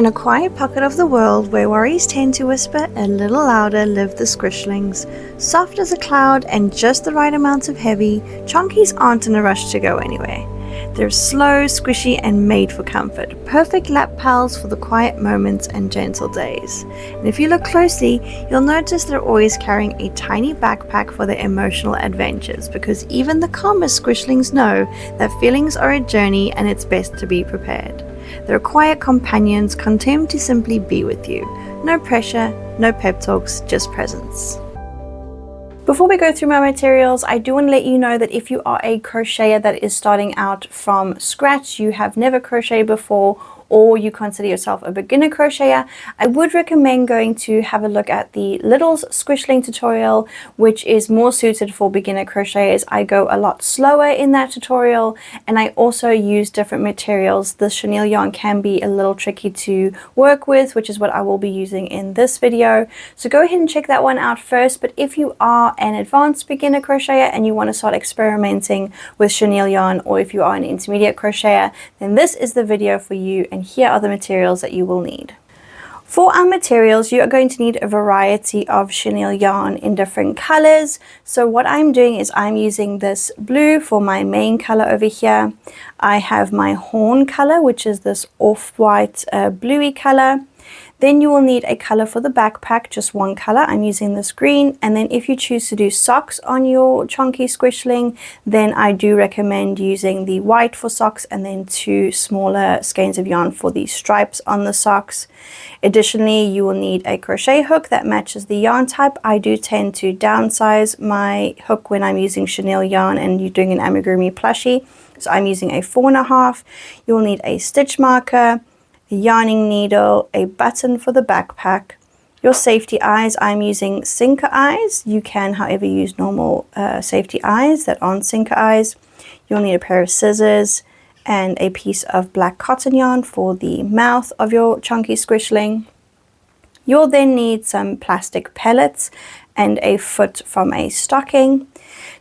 In a quiet pocket of the world where worries tend to whisper a little louder live the squishlings. Soft as a cloud and just the right amount of heavy, chonkies aren't in a rush to go anywhere. They're slow, squishy, and made for comfort. Perfect lap pals for the quiet moments and gentle days. And if you look closely, you'll notice they're always carrying a tiny backpack for their emotional adventures, because even the calmest squishlings know that feelings are a journey and it's best to be prepared. They're quiet companions content to simply be with you. No pressure, no pep talks, just presence. Before we go through my materials, I do want to let you know that if you are a crocheter that is starting out from scratch, you have never crocheted before, or you consider yourself a beginner crocheter, I would recommend going to have a look at the Little's Squishling tutorial, which is more suited for beginner crocheters. I go a lot slower in that tutorial, and I also use different materials. The chenille yarn can be a little tricky to work with, which is what I will be using in this video. So go ahead and check that one out first. But if you are an advanced beginner crocheter and you want to start experimenting with chenille yarn, or if you are an intermediate crocheter, then this is the video for you. And here are the materials that you will need. For our materials, you are going to need a variety of chenille yarn in different colors. So what I'm doing is I'm using this blue for my main color over here. I have my horn color, which is this off-white bluey color. Then you will need a color for the backpack, just one color. I'm using this green. And then if you choose to do socks on your Chonky Squishling, then I do recommend using the white for socks and then 2 smaller skeins of yarn for the stripes on the socks. Additionally, you will need a crochet hook that matches the yarn type. I do tend to downsize my hook when I'm using chenille yarn and you're doing an amigurumi plushie. So I'm using a 4.5. You will need a stitch marker, a yarning needle, a button for the backpack, your safety eyes. I'm using sinker eyes. You can, however, use normal safety eyes that aren't sinker eyes. You'll need a pair of scissors and a piece of black cotton yarn for the mouth of your Chonky Squishling. You'll then need some plastic pellets and a foot from a stocking.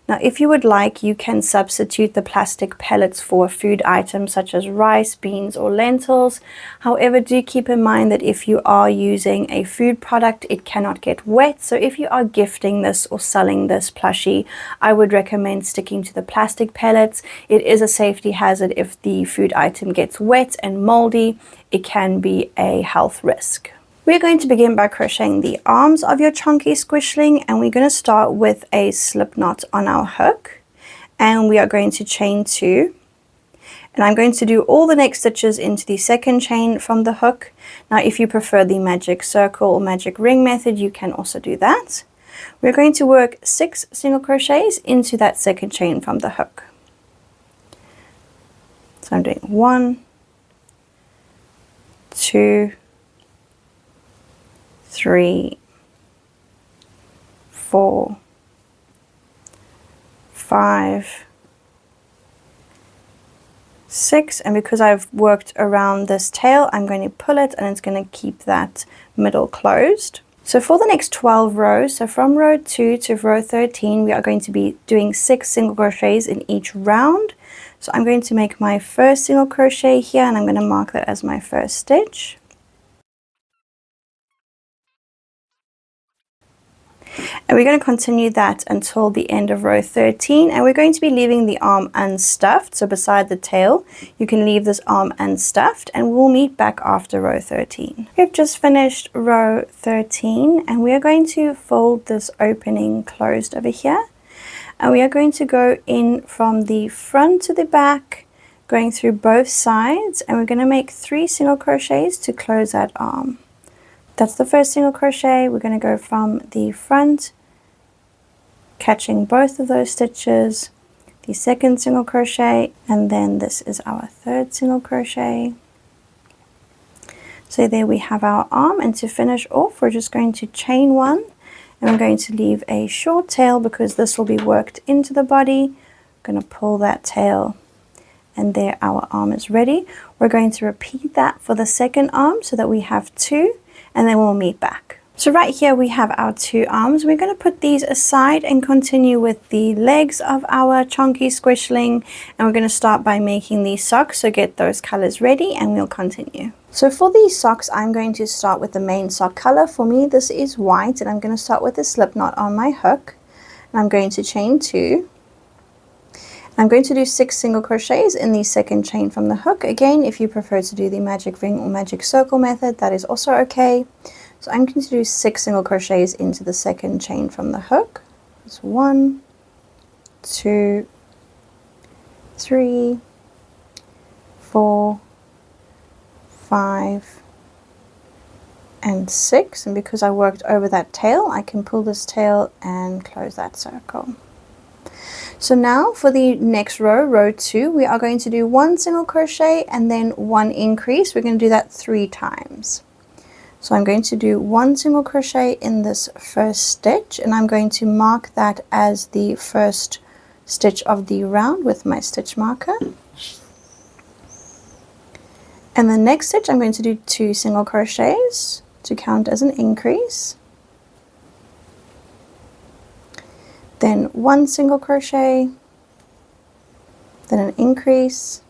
Now, if you would like, you can substitute the plastic pellets for food items such as rice, beans, or lentils. However, do keep in mind that if you are using a food product, it cannot get wet. So if you are gifting this or selling this plushie, I would recommend sticking to the plastic pellets. It is a safety hazard if the food item gets wet and moldy. It can be a health risk. We're going to begin by crocheting the arms of your Chonky Squishling, and we're going to start with a slip knot on our hook, and we are going to chain 2, and I'm going to do all the next stitches into the second chain from the hook. Now if you prefer the magic circle or magic ring method, you can also do that. We're going to work 6 single crochets into that second chain from the hook. So I'm doing 1, 2, 3, 4, 5, 6, and because I've worked around this tail, I'm going to pull it and it's going to keep that middle closed. So for the next 12 rows, so from row 2 to row 13, we are going to be doing 6 single crochets in each round. So I'm going to make my first single crochet here, and I'm going to mark that as my first stitch. And we're going to continue that until the end of row 13, and we're going to be leaving the arm unstuffed. So beside the tail, you can leave this arm unstuffed, and we'll meet back after row 13. We've just finished row 13, and we are going to fold this opening closed over here. And we are going to go in from the front to the back, going through both sides, and we're going to make 3 single crochets to close that arm. That's the first single crochet. We're going to go from the front, catching both of those stitches, the second single crochet, and then this is our third single crochet. So there we have our arm, and to finish off, we're just going to chain 1, and we're going to leave a short tail because this will be worked into the body. I'm going to pull that tail, and there our arm is ready. We're going to repeat that for the second arm so that we have 2. And then we'll meet back. So right here we have our two arms. We're going to put these aside and continue with the legs of our Chonky Squishling, and we're going to start by making these socks. So get those colors ready and we'll continue. So for these socks I'm going to start with the main sock color. For me this is white, and I'm going to start with a slip knot on my hook, and I'm going to chain 2. I'm going to do 6 single crochets in the second chain from the hook. Again, if you prefer to do the magic ring or magic circle method, that is also okay. So I'm going to do 6 single crochets into the second chain from the hook. It's 1, 2, 3, 4, 5, and 6. And because I worked over that tail, I can pull this tail and close that circle. So now for the next row, row 2, we are going to do 1 single crochet and then 1 increase. We're going to do that 3 times. So I'm going to do 1 single crochet in this first stitch, and I'm going to mark that as the first stitch of the round with my stitch marker. And the next stitch I'm going to do 2 single crochets to count as an increase. Then 1 single crochet, then an increase,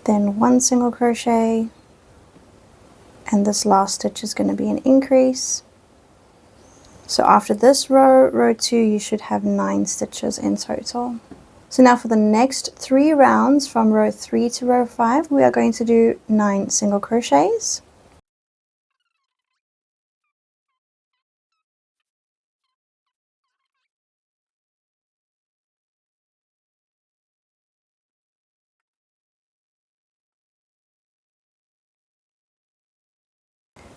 then 1 single crochet, and this last stitch is going to be an increase. So after this row, row 2, you should have 9 stitches in total. So now for the next 3 rounds from row 3 to row 5, we are going to do 9 single crochets.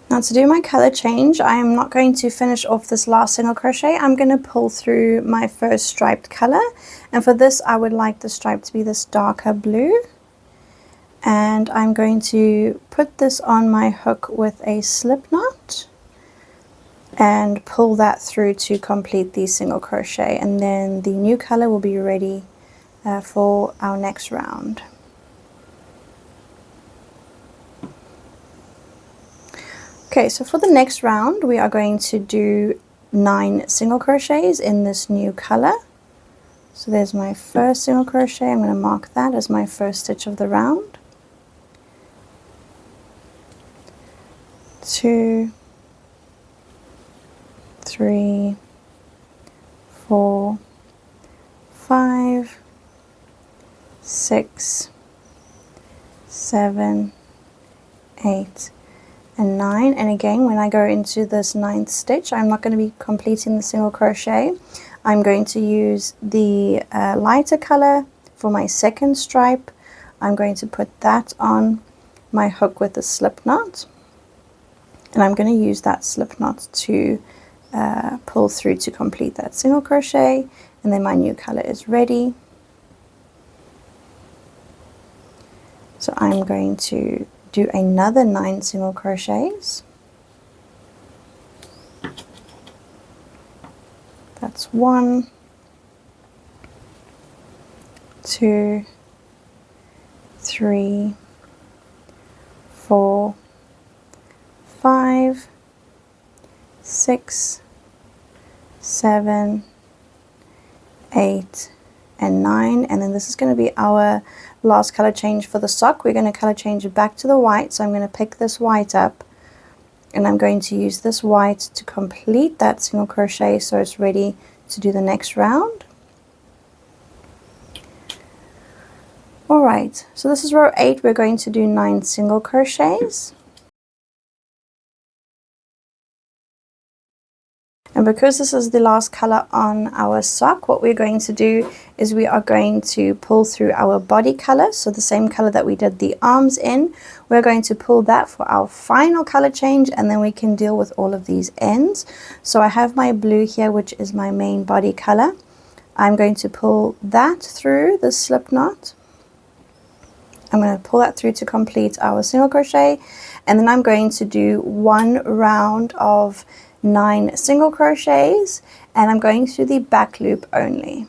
Now to do my color change, I am not going to finish off this last single crochet. I'm going to pull through my first striped color, and for this I would like the stripe to be this darker blue. And I'm going to put this on my hook with a slip knot and pull that through to complete the single crochet, and then the new color will be ready for our next round. Okay, so for the next round we are going to do 9 single crochets in this new color. So there's my first single crochet. I'm going to mark that as my first stitch of the round. 2, 3, 4, 5, 6, 7, 8, and 9. And again, when I go into this 9th stitch, I'm not going to be completing the single crochet. I'm going to use the lighter color for my second stripe. I'm going to put that on my hook with a slip knot, and I'm going to use that slip knot to pull through to complete that single crochet, and then my new color is ready. So I'm going to do another 9 single crochets. That's 1, 2, 3, 4, 5, 6, 7, 8, and 9. And then this is going to be our last color change for the sock. We're going to color change it back to the white, so I'm going to pick this white up, and I'm going to use this white to complete that single crochet so it's ready to do the next round. Alright, so this is row 8. We're going to do 9 single crochets. And because this is the last color on our sock, what we're going to do is we are going to pull through our body color, so the same color that we did the arms in. We're going to pull that for our final color change, and then we can deal with all of these ends. So I have my blue here, which is my main body color. I'm going to pull that through the slip knot. I'm going to pull that through to complete our single crochet, and then I'm going to do 1 round of 9 single crochets, and I'm going through the back loop only.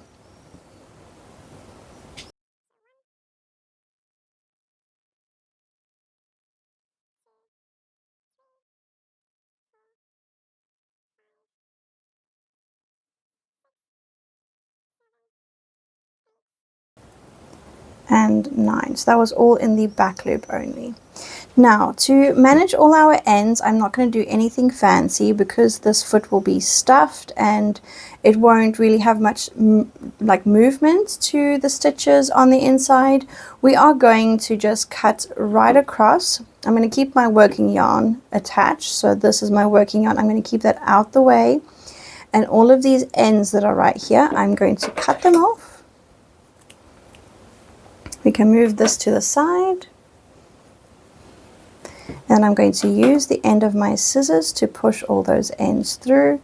and 9. So that was all in the back loop only. Now, to manage all our ends, I'm not going to do anything fancy because this foot will be stuffed and it won't really have much like movement to the stitches on the inside. We are going to just cut right across. I'm going to keep my working yarn attached. So this is my working yarn. I'm going to keep that out the way. And all of these ends that are right here, I'm going to cut them off. We can move this to the side. And I'm going to use the end of my scissors to push all those ends through.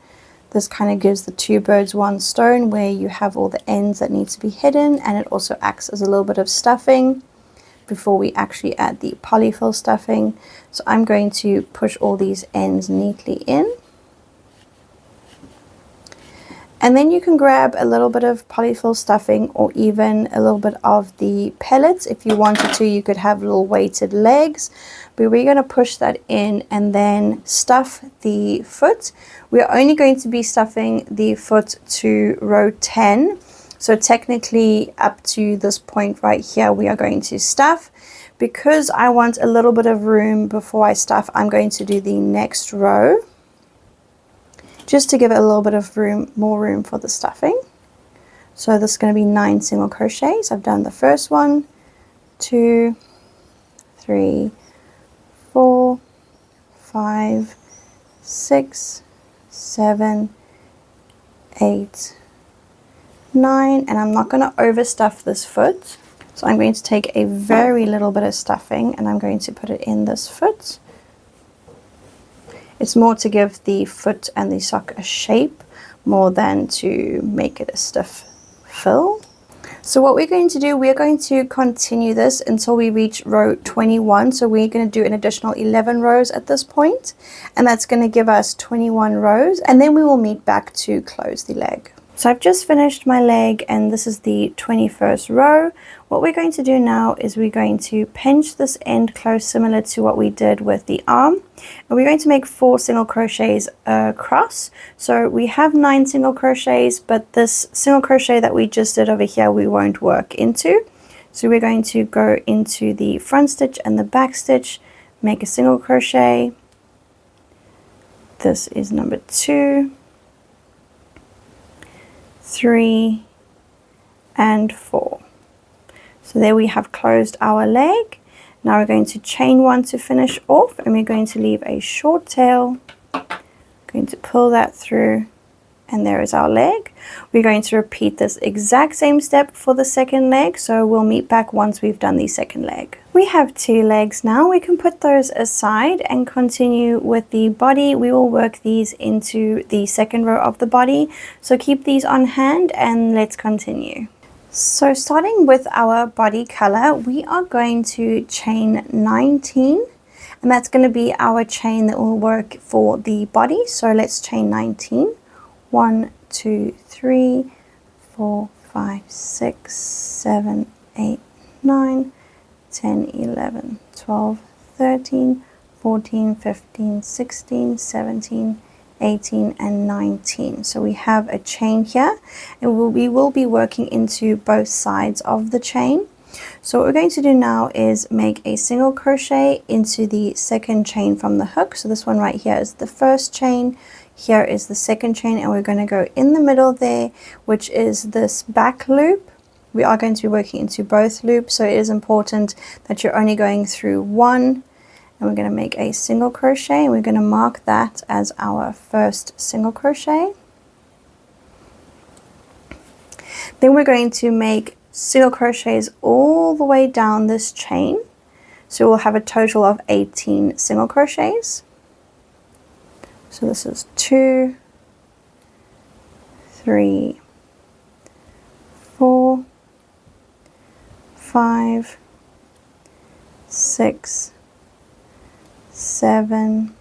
This kind of gives the two birds one stone, where you have all the ends that need to be hidden, and it also acts as a little bit of stuffing before we actually add the polyfill stuffing. So I'm going to push all these ends neatly in. And then you can grab a little bit of polyfill stuffing or even a little bit of the pellets. If you wanted to, you could have little weighted legs, but we're going to push that in and then stuff the foot. We're only going to be stuffing the foot to row 10. So technically up to this point right here, we are going to stuff. Because I want a little bit of room before I stuff, I'm going to do the next row, just to give it a little bit of room, more room for the stuffing. So this is going to be 9 single crochets. I've done the first one, 2, 3, 4, 5, 6, 7, 8, 9, and I'm not going to overstuff this foot. So I'm going to take a very little bit of stuffing and I'm going to put it in this foot. It's more to give the foot and the sock a shape more than to make it a stiff fill. So what we're going to do, we're going to continue this until we reach row 21. So we're going to do an additional 11 rows at this point, and that's going to give us 21 rows, and then we will meet back to close the leg. So I've just finished my leg and this is the 21st row. What we're going to do now is we're going to pinch this end close, similar to what we did with the arm. And we're going to make 4 single crochets across. So we have 9 single crochets, but this single crochet that we just did over here, we won't work into. So we're going to go into the front stitch and the back stitch, make a single crochet. This is number 2. 3 and 4. So there we have closed our leg. Now we're going to chain 1 to finish off, and we're going to leave a short tail. Going to pull that through, and there is our leg. We're going to repeat this exact same step for the second leg, so we'll meet back once we've done the second leg. We have 2 legs now. We can put those aside and continue with the body. We will work these into the second row of the body, so keep these on hand and let's continue. So starting with our body color, we are going to chain 19, and that's going to be our chain that will work for the body. So let's chain 19. 1, 2, 3, 4, 5, 6, 7, 8, 9, 10, 11, 12, 13, 14, 15, 16, 17, 18, and 19. So we have a chain here, and we will be working into both sides of the chain. So what we're going to do now is make a single crochet into the second chain from the hook. So this one right here is the first chain. Here is the second chain, and we're going to go in the middle there, which is this back loop. We are going to be working into both loops, so it is important that you're only going through one. And we're going to make a single crochet, and we're going to mark that as our first single crochet. Then we're going to make single crochets all the way down this chain. So we'll have a total of 18 single crochets. So this is 2, 3, 4, 5, 6, 7,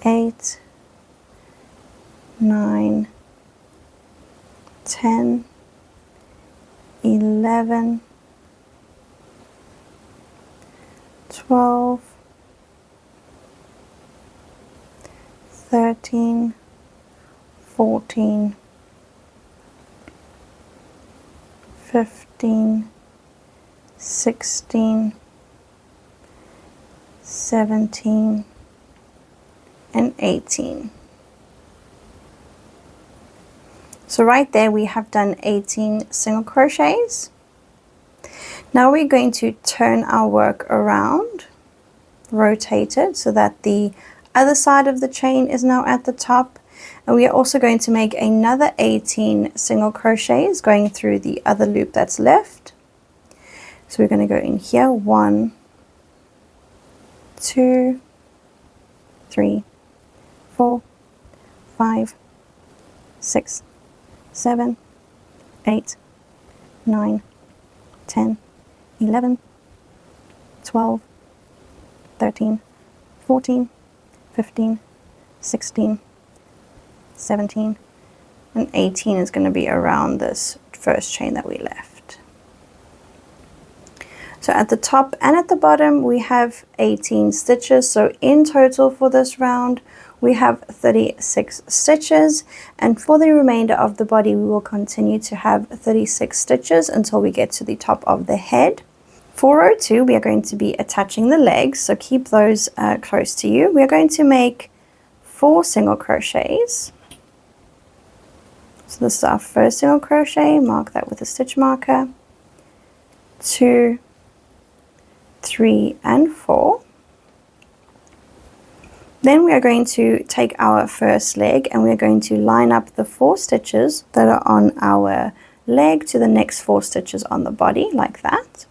8, 9, 10, 11, 12, 13, 14, 15, 16, 17, and 18. So right there we have done 18 single crochets. Now we're going to turn our work around, rotate it so that the other side of the chain is now at the top, and we are also going to make another 18 single crochets going through the other loop that's left. So we're going to go in here, 1, 2, 3, 4, 5, 6, 7, 8, 9, 10, 11, 12, 13, 14, 15, 16, 17, and 18 is going to be around this first chain that we left. So at the top and at the bottom we have 18 stitches, so in total for this round we have 36 stitches, and for the remainder of the body we will continue to have 36 stitches until we get to the top of the head. For row 2 we are going to be attaching the legs, so keep those close to you. We are going to make 4 single crochets. So this is our first single crochet, mark that with a stitch marker, 2, 3, and 4. Then we are going to take our first leg and we are going to line up the 4 stitches that are on our leg to the next 4 stitches on the body, like that.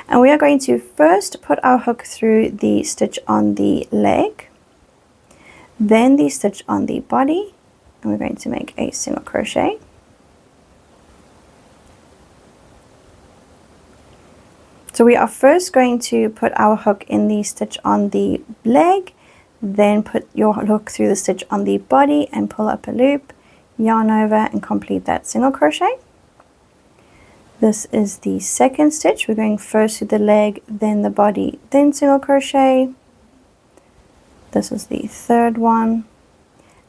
And we are going to first put our hook through the stitch on the leg, then the stitch on the body, and we're going to make a single crochet. So we are first going to put our hook in the stitch on the leg, then put your hook through the stitch on the body and pull up a loop, yarn over and complete that single crochet. This is the second stitch. We're going first to the leg, then the body, then single crochet. This is the third one.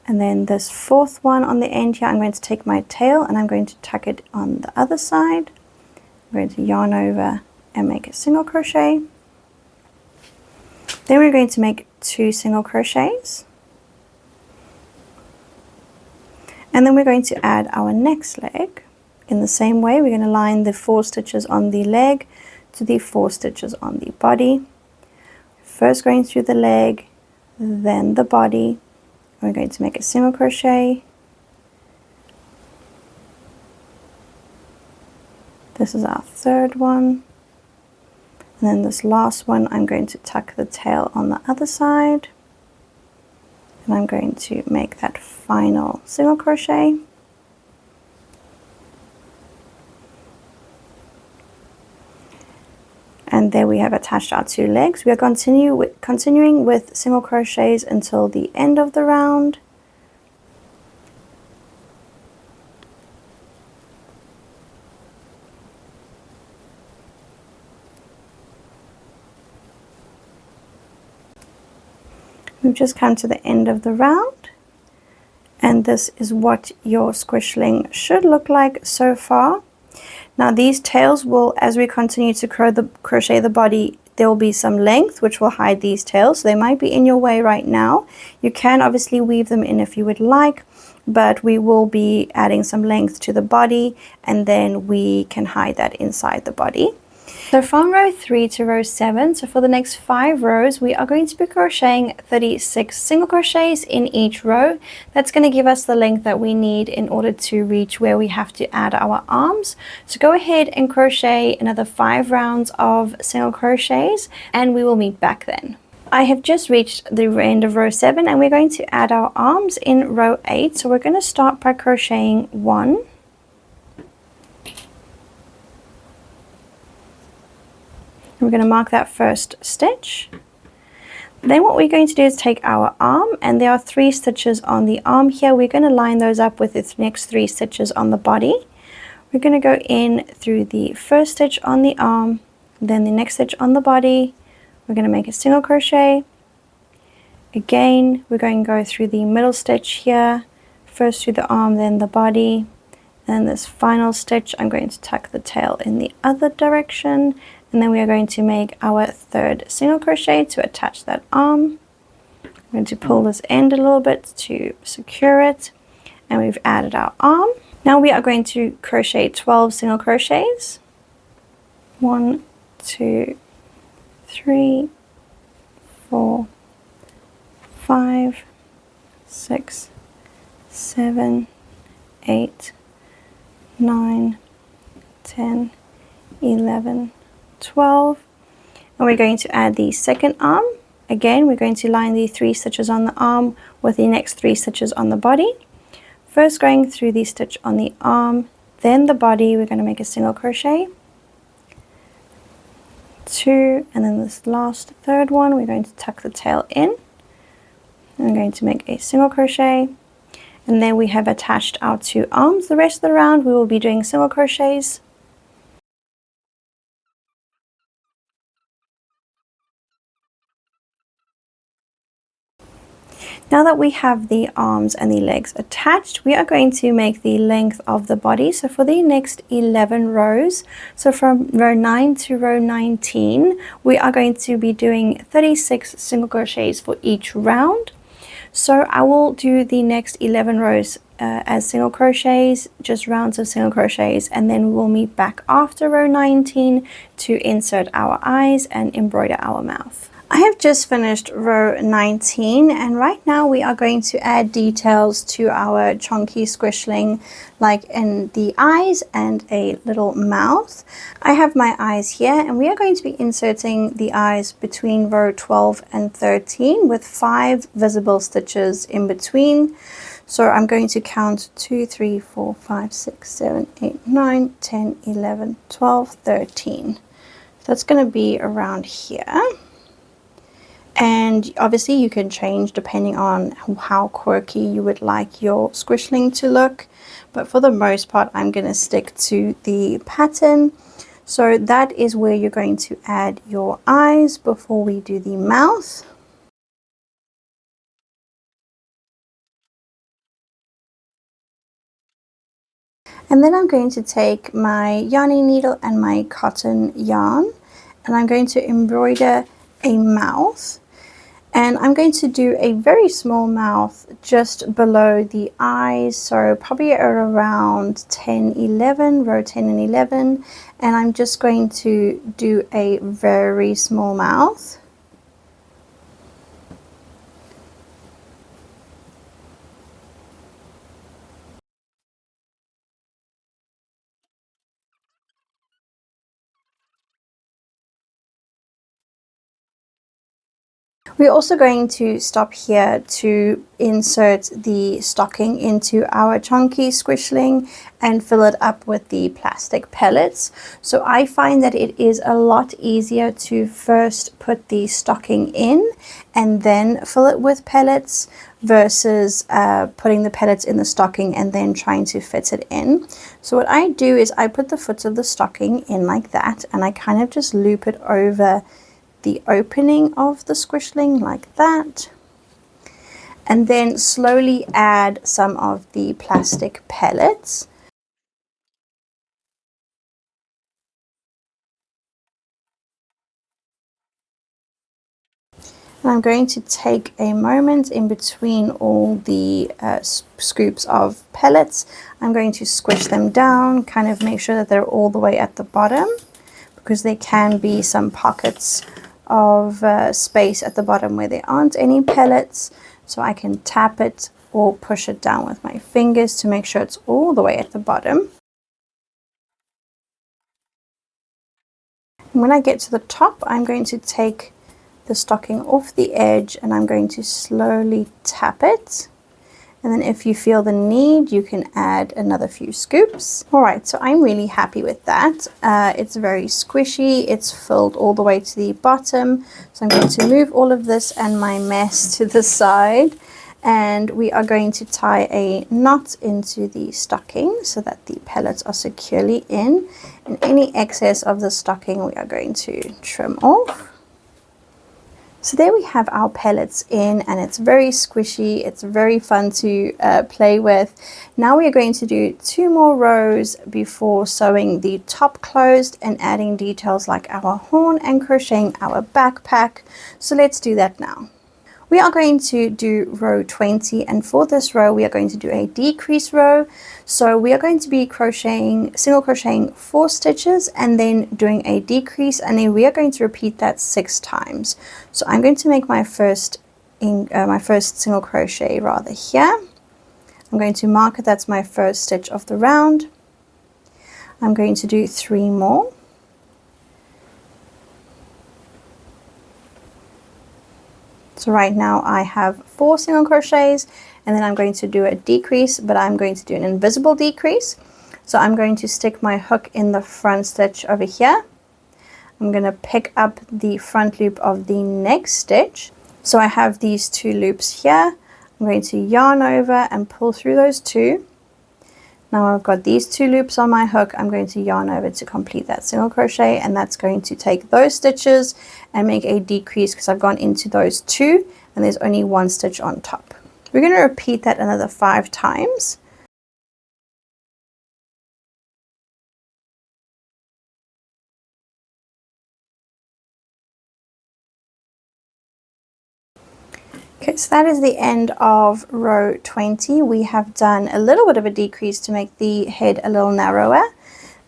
And then this fourth one on the end here, I'm going to take my tail and I'm going to tuck it on the other side. I'm going to yarn over and make a single crochet. Then we're going to make 2 single crochets. And then we're going to add our next leg. In the same way, we're going to line the 4 stitches on the leg to the 4 stitches on the body. First going through the leg, then the body. We're going to make a single crochet. This is our third one. And then this last one, I'm going to tuck the tail on the other side. And I'm going to make that final single crochet. And there we have attached our 2 legs. We are continuing with single crochets until the end of the round. We've just come to the end of the round, and this is what your squishling should look like so far. Now these tails will, as we continue to crochet the body, there will be some length which will hide these tails, so they might be in your way right now. You can obviously weave them in if you would like, but we will be adding some length to the body and then we can hide that inside the body. So from row 3 to row 7, so for the next 5 rows, we are going to be crocheting 36 single crochets in each row. That's going to give us the length that we need in order to reach where we have to add our arms. So go ahead and crochet another 5 rounds of single crochets and we will meet back then. I have just reached the end of row 7 and we're going to add our arms in row 8. So we're going to start by crocheting 1, we're going to mark that first stitch. Then what we're going to do is take our arm, and there are 3 stitches on the arm here. We're going to line those up with the next 3 stitches on the body. We're going to go in through the first stitch on the arm, then the next stitch on the body. We're going to make a single crochet. Again, we're going to go through the middle stitch here, first through the arm, then the body, And this final stitch, I'm going to tuck the tail in the other direction, and then we are going to make our third single crochet to attach that arm. I'm going to pull this end a little bit to secure it, and we've added our arm. Now we are going to crochet 12 single crochets. 1, 2, 3, 4, 5, 6, 7, 8, 9, 10, 11, 12, and we're going to add the second arm. Again, we're going to line the 3 stitches on the arm with the next 3 stitches on the body. First going through the stitch on the arm, then the body, we're going to make a single crochet, 2, and then this last third one, we're going to tuck the tail in. I'm going to make a single crochet, and then we have attached our 2 arms. The rest of the round we will be doing single crochets. Now that we have the arms and the legs attached, we are going to make the length of the body. So for the next 11 rows, so from row 9 to row 19, we are going to be doing 36 single crochets for each round. So I will do the next 11 rows as single crochets, just rounds of single crochets, and then we will meet back after row 19 to insert our eyes and embroider our mouth. I have just finished row 19, and right now we are going to add details to our Chonky Squishling, like in the eyes and a little mouth. I have my eyes here, and we are going to be inserting the eyes between row 12 and 13 with 5 visible stitches in between. So I'm going to count 2, 3, 4, 5, 6, 7, 8, 9, 10, 11, 12, 13. That's going to be around here. And obviously you can change depending on how quirky you would like your squishling to look, but for the most part I'm going to stick to the pattern. So that is where you're going to add your eyes before we do the mouth. And then I'm going to take my yarning needle and my cotton yarn, and I'm going to embroider a mouth. And I'm going to do a very small mouth just below the eyes, so probably around 10, 11, row 10 and 11. And I'm just going to do a very small mouth. We're also going to stop here to insert the stocking into our Chonky Squishling and fill it up with the plastic pellets. So I find that it is a lot easier to first put the stocking in and then fill it with pellets versus putting the pellets in the stocking and then trying to fit it in. So what I do is I put the foot of the stocking in like that, and I kind of just loop it over the opening of the squishling like that, and then slowly add some of the plastic pellets. And I'm going to take a moment in between all the scoops of pellets. I'm going to squish them down, kind of make sure that they're all the way at the bottom, because there can be some pockets of space at the bottom where there aren't any pellets. So I can tap it or push it down with my fingers to make sure it's all the way at the bottom. And when I get to the top, I'm going to take the stocking off the edge and I'm going to slowly tap it. And then if you feel the need, you can add another few scoops. All right, so I'm really happy with that. It's very squishy. It's filled all the way to the bottom. So I'm going to move all of this and my mess to the side. And we are going to tie a knot into the stocking so that the pellets are securely in. And any excess of the stocking we are going to trim off. So there we have our pellets in, and it's very squishy. It's very fun to play with. Now we are going to do 2 more rows before sewing the top closed and adding details like our horn and crocheting our backpack. So let's do that now. We are going to do row 20, and for this row we are going to do a decrease row. So we are going to be single crocheting 4 stitches and then doing a decrease, and then we are going to repeat that 6 times. So I'm going to make my first single crochet rather here. I'm going to mark it, that's my first stitch of the round. I'm going to do 3 more. So right now I have 4 single crochets, and then I'm going to do a decrease, but I'm going to do an invisible decrease. So I'm going to stick my hook in the front stitch over here. I'm going to pick up the front loop of the next stitch. So I have these 2 loops here. I'm going to yarn over and pull through those 2. Now I've got these 2 loops on my hook. I'm going to yarn over to complete that single crochet, and that's going to take those stitches and make a decrease because I've gone into those 2 and there's only 1 stitch on top. We're going to repeat that another 5 times. Okay, so that is the end of row 20. We have done a little bit of a decrease to make the head a little narrower.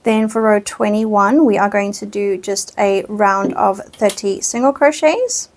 Then for row 21, we are going to do just a round of 30 single crochets.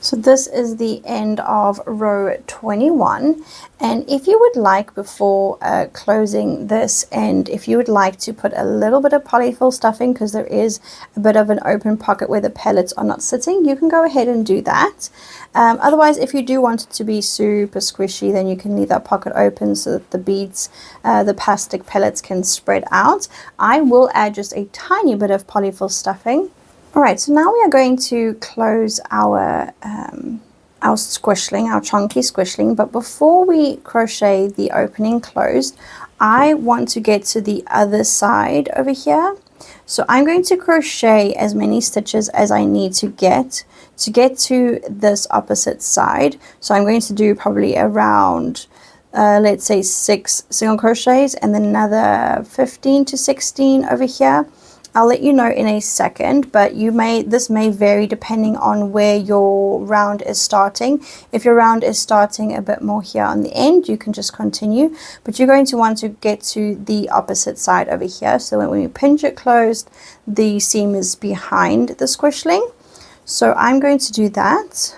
So this is the end of row 21, and if you would like, before closing this end, if you would like to put a little bit of polyfill stuffing, because there is a bit of an open pocket where the pellets are not sitting, you can go ahead and do that. Otherwise, if you do want it to be super squishy, then you can leave that pocket open so that the beads, the plastic pellets, can spread out. I will add just a tiny bit of polyfill stuffing. Alright, so now we are going to close our squishling, our chonky squishling, but before we crochet the opening closed, I want to get to the other side over here. So I'm going to crochet as many stitches as I need to get to this opposite side. So I'm going to do probably around let's say 6 single crochets and then another 15 to 16 over here. I'll let you know in a second, but this may vary depending on where your round is starting. If your round is starting a bit more here on the end, you can just continue, but you're going to want to get to the opposite side over here. So when you pinch it closed, the seam is behind the squishling. So I'm going to do that.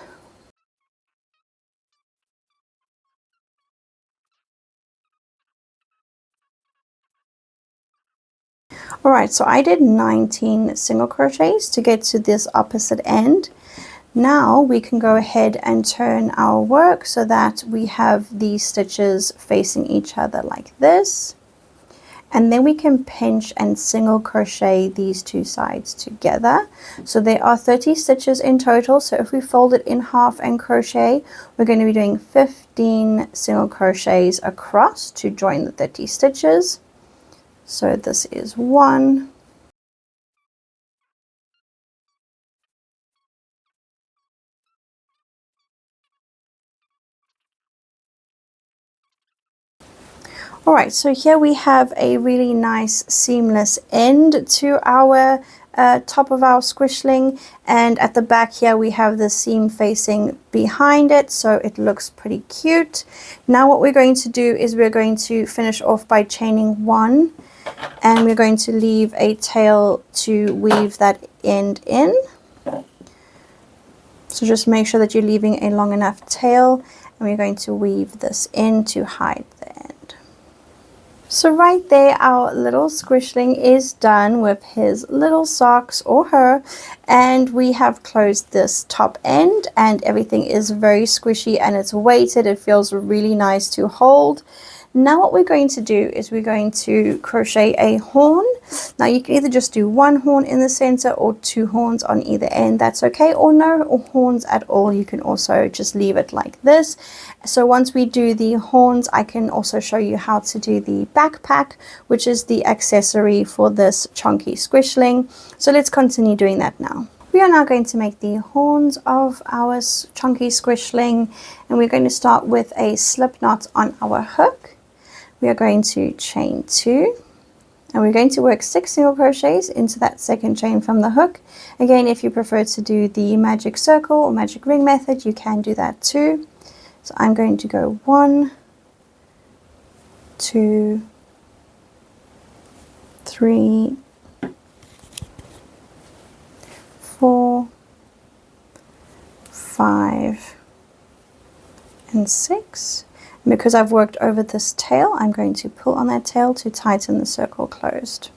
Alright, so I did 19 single crochets to get to this opposite end. Now we can go ahead and turn our work so that we have these stitches facing each other like this. And then we can pinch and single crochet these 2 sides together. So there are 30 stitches in total. So if we fold it in half and crochet, we're going to be doing 15 single crochets across to join the 30 stitches. So this is 1, alright, so here we have a really nice seamless end to our top of our squishling, and at the back here we have the seam facing behind it, so it looks pretty cute. Now what we're going to do is we're going to finish off by chaining 1, and we're going to leave a tail to weave that end in. So just make sure that you're leaving a long enough tail, and we're going to weave this in to hide the end. So right there, our little squishling is done with his little socks, or her, and we have closed this top end, and everything is very squishy and it's weighted. It feels really nice to hold. Now what we're going to do is we're going to crochet a horn. Now you can either just do one horn in the center or 2 horns on either end, that's okay, or no horns at all. You can also just leave it like this. So once we do the horns, I can also show you how to do the backpack, which is the accessory for this Chonky Squishling. So let's continue doing that now. We are now going to make the horns of our Chonky Squishling, and we're going to start with a slip knot on our hook. We are going to chain 2, and we're going to work 6 single crochets into that second chain from the hook. Again, if you prefer to do the magic circle or magic ring method, you can do that too. So I'm going to go 1, 2, 3, 4, 5, and 6. And because I've worked over this tail, I'm going to pull on that tail to tighten the circle closed.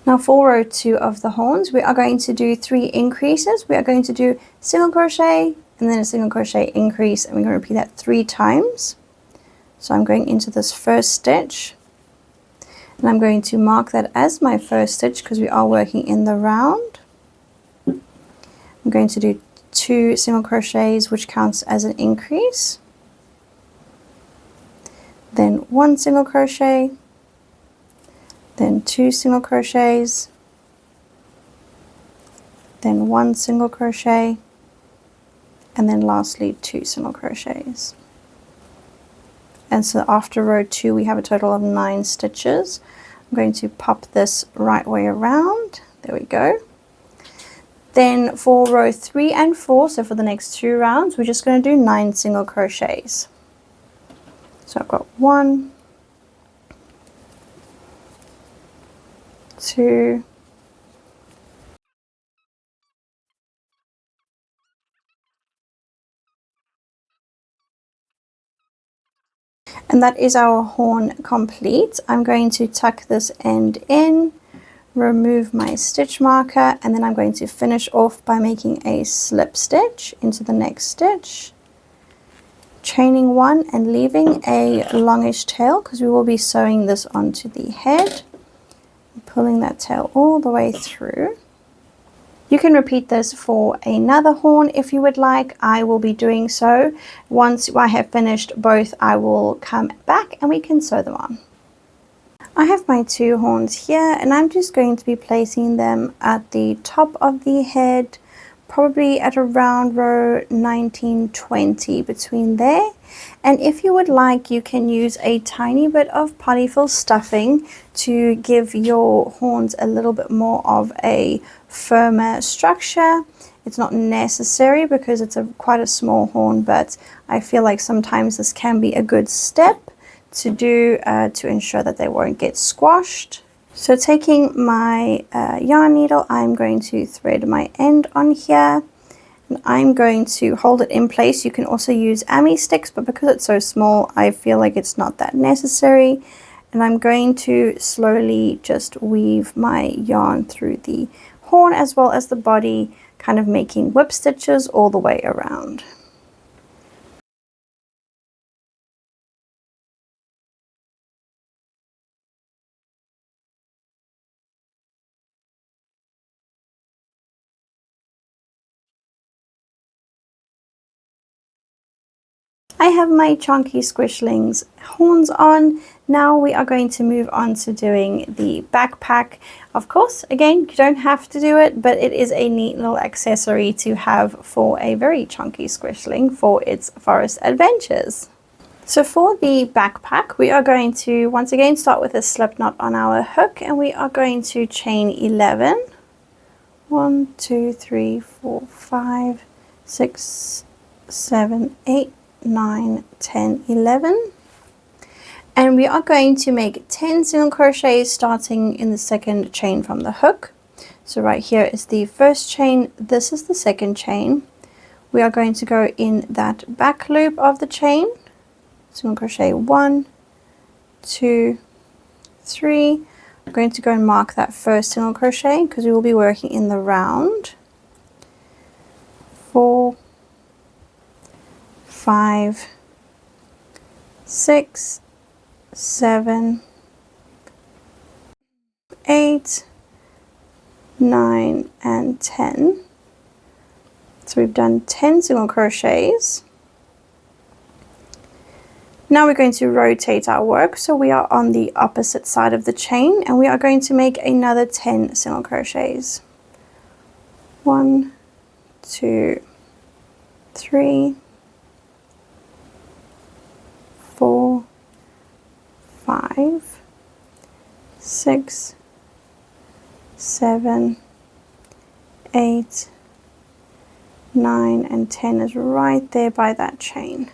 Now for row 2 of the horns, we are going to do 3 increases. We are going to do single crochet and then a single crochet increase, and we're going to repeat that 3 times. So I'm going into this first stitch, and I'm going to mark that as my first stitch because we are working in the round. I'm going to do 2 single crochets, which counts as an increase, then 1 single crochet, then 2 single crochets, then 1 single crochet, and then lastly 2 single crochets. And so after row 2 we have a total of 9 stitches. I'm going to pop this right way around. There we go. Then for row 3 and 4, so for the next 2 rounds, we're just going to do 9 single crochets. So I've got 1, 2, and that is our horn complete. I'm going to tuck this end in, remove my stitch marker, and then I'm going to finish off by making a slip stitch into the next stitch, chaining 1 and leaving a longish tail because we will be sewing this onto the head, pulling that tail all the way through. You can repeat this for another horn if you would like. I will be doing so. Once I have finished both, I will come back and we can sew them on. I have my 2 horns here, and I'm just going to be placing them at the top of the head, probably at around row 19-20, between there. And if you would like, you can use a tiny bit of polyfill stuffing to give your horns a little bit more of a firmer structure. It's not necessary because it's quite a small horn, but I feel like sometimes this can be a good step to do to ensure that they won't get squashed. So taking my yarn needle, I'm going to thread my end on here, and I'm going to hold it in place. You can also use ammy sticks, but because it's so small, I feel like it's not that necessary. And I'm going to slowly just weave my yarn through the horn as well as the body, kind of making whip stitches all the way around. I have my Chonky Squishling's horns on. Now we are going to move on to doing the backpack. Of course, again, you don't have to do it, but it is a neat little accessory to have for a very chunky Squishling for its forest adventures. So for the backpack, we are going to once again start with a slip knot on our hook, and we are going to chain 11. 1, 2, 3, 4, 5, 6, 7, 8, 9, 10, 11, and we are going to make 10 single crochets starting in the second chain from the hook. So right here is the first chain, this is the second chain. We are going to go in that back loop of the chain, single crochet 1, 2, 3. I'm going to go and mark that first single crochet because we will be working in the round. 4, 5, 6, 7, 8, 9, and 10. So we've done 10 single crochets. Now we're going to rotate our work, so we are on the opposite side of the chain, and we are going to make another 10 single crochets. 1, 2, 3, 4, 5, 6, 7, 8, 9, and 10 is right there by that chain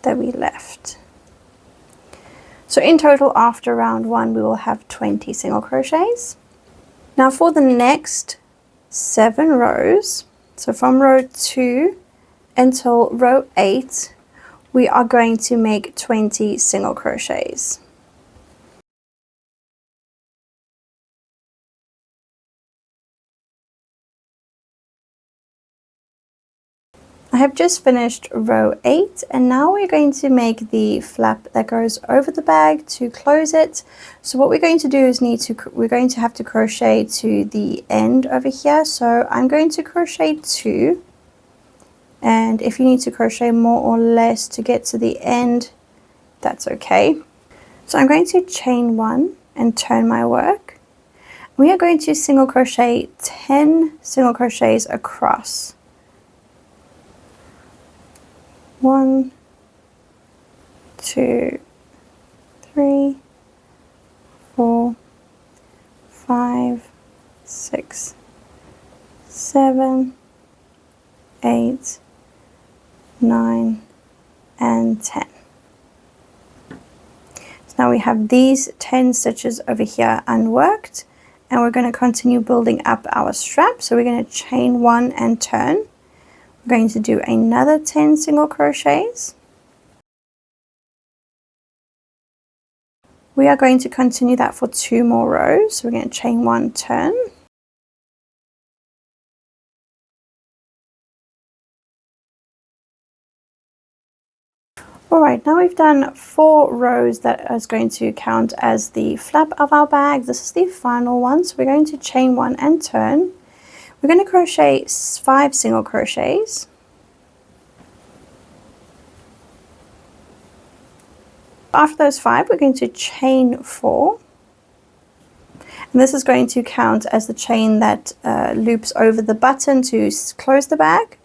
that we left. So in total, after round 1, we will have 20 single crochets. Now for the next 7 rows, so from row 2 until row 8, we are going to make 20 single crochets. I have just finished row 8, and now we're going to make the flap that goes over the bag to close it. So what we're going to do is we're going to have to crochet to the end over here. So I'm going to crochet 2, and if you need to crochet more or less to get to the end, that's okay. So I'm going to chain 1 and turn my work. We are going to single crochet 10 single crochets across. 1, 2, 3, 4, 5, 6, 7, 8, 9, and 10. So now we have these 10 stitches over here unworked, and we're going to continue building up our strap. So we're going to chain 1 and turn. We're going to do another 10 single crochets. We are going to continue that for 2 more rows. So we're going to chain 1, turn. Alright, now we've done 4 rows that is going to count as the flap of our bag. This is the final one, so we're going to chain 1 and turn. We're going to crochet 5 single crochets. After those 5, we're going to chain 4. And this is going to count as the chain that loops over the button to close the bag.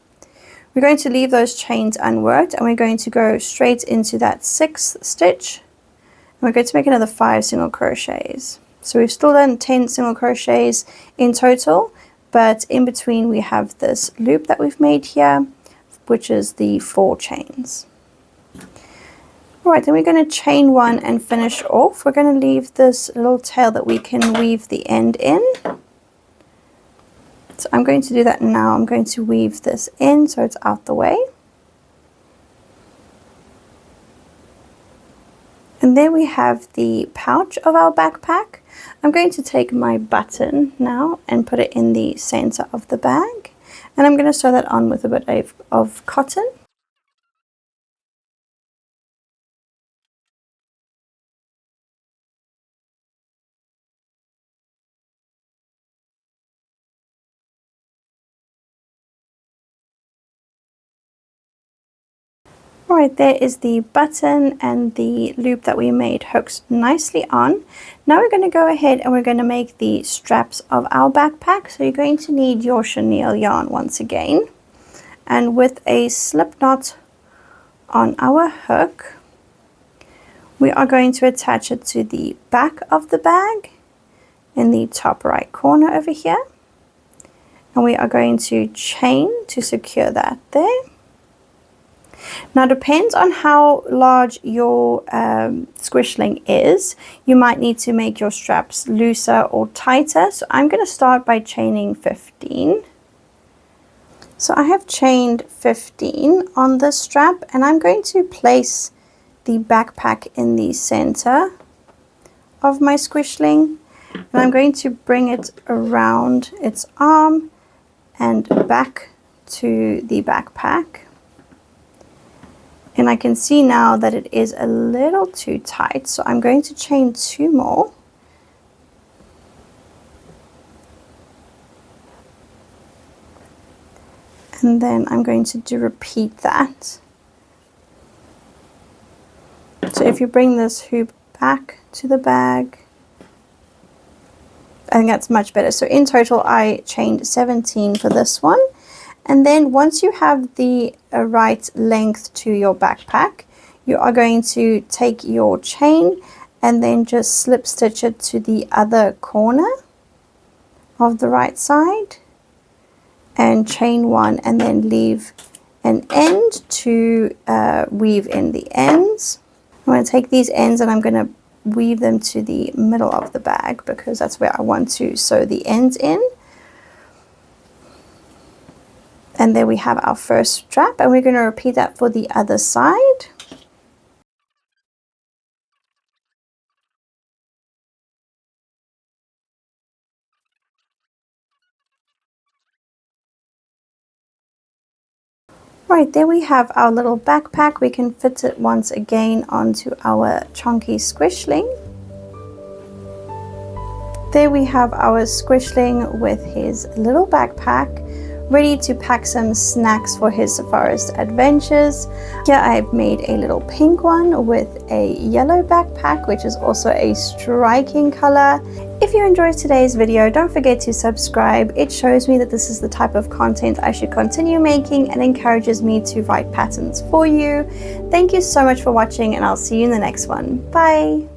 We're going to leave those chains unworked, and we're going to go straight into that 6th stitch. And we're going to make another 5 single crochets. So we've still done 10 single crochets in total, but in between we have this loop that we've made here, which is the 4 chains. Alright, then we're going to chain 1 and finish off. We're going to leave this little tail that we can weave the end in. So I'm going to do that now. I'm going to weave this in so it's out the way. And there we have the pouch of our backpack. I'm going to take my button now and put it in the center of the bag. And I'm going to sew that on with a bit of cotton. Alright, there is the button, and the loop that we made hooks nicely on. Now we're going to go ahead and we're going to make the straps of our backpack. So you're going to need your chenille yarn once again. And with a slip knot on our hook, we are going to attach it to the back of the bag in the top right corner over here. And we are going to chain to secure that there. Now, depends on how large your squishling is. You might need to make your straps looser or tighter. So I'm going to start by chaining 15. So I have chained 15 on this strap, and I'm going to place the backpack in the center of my squishling. And I'm going to bring it around its arm and back to the backpack. And I can see now that it is a little too tight, so I'm going to chain 2 more. And then I'm going to repeat that. So if you bring this hoop back to the bag, I think that's much better. So in total, I chained 17 for this one. And then once you have the right length to your backpack, you are going to take your chain and then just slip stitch it to the other corner of the right side and chain 1, and then leave an end to weave in the ends. I'm going to take these ends and I'm going to weave them to the middle of the bag because that's where I want to sew the ends in. And there we have our first strap, and we're going to repeat that for the other side. Right, there we have our little backpack. We can fit it once again onto our Chonky Squishling. There we have our Squishling with his little backpack, ready to pack some snacks for his forest adventures. Here I've made a little pink one with a yellow backpack, which is also a striking color. If you enjoyed today's video, don't forget to subscribe. It shows me that this is the type of content I should continue making and encourages me to write patterns for you. Thank you so much for watching, and I'll see you in the next one. Bye!